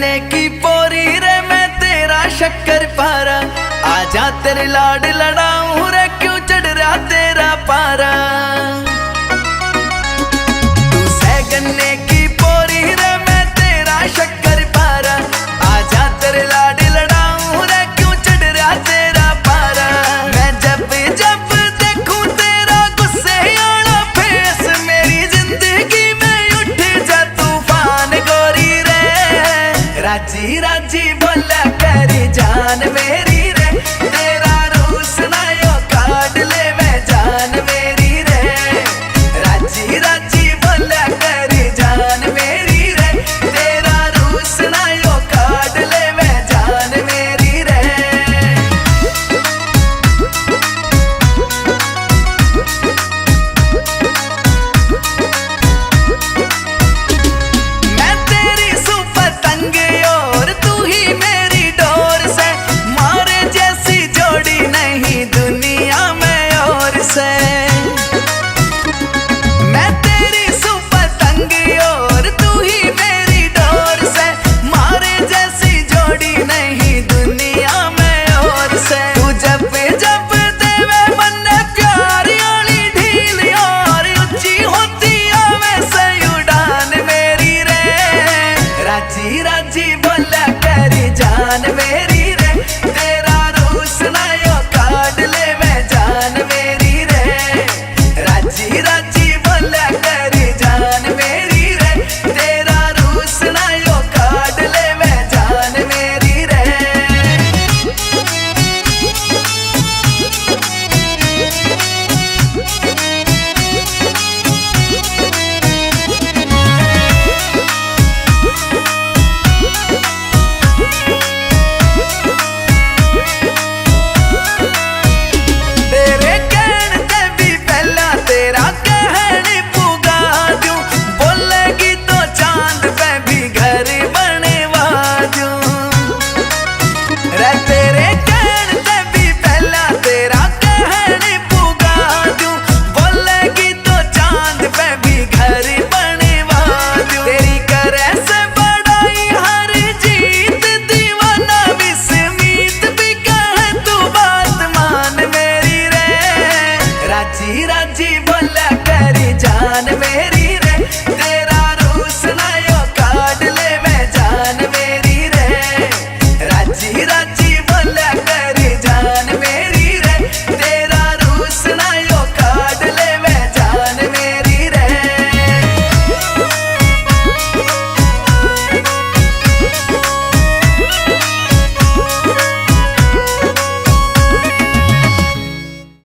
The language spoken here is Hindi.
गन्ने की पोरी रे मैं तेरा शक्कर पारा, आजा तेरे लाड लड़ाऊं रे क्यों चढ़ रहा तेरा पारा। तू है गन्ने की पोरी रे मैं तेरा शक्कर पारा, आजा तेरे लाड लड़ाऊं रे क्यों चढ़ रहा तेरा पारा। मैं जब जब देखूं तेरा गुस्से वाला फेस, मेरी जिंदगी में उठ जा तूफान गोरी रे। राजी राजी बोला करी जान मेरी रे, तेरा रूस ना यो काट ले मैं जान मेरी रे। राजी राजी बोला करी जान मेरी रे, तेरा रूस ना यो काट ले मैं जान मेरी रे। मैं तेरी सुपतंग और तू ही मेरी डोर से, मारे जैसी जोड़ी नहीं दुनिया में और से। मैं तेरी सुपतंग और तू ही मेरी डोर से, मारे जैसी जोड़ी नहीं दुनिया में और से। तू जब जब देवे मन प्यार वाली ढील और ऊंची होती वैसे उड़ान मेरी रे। राजी राजी बोला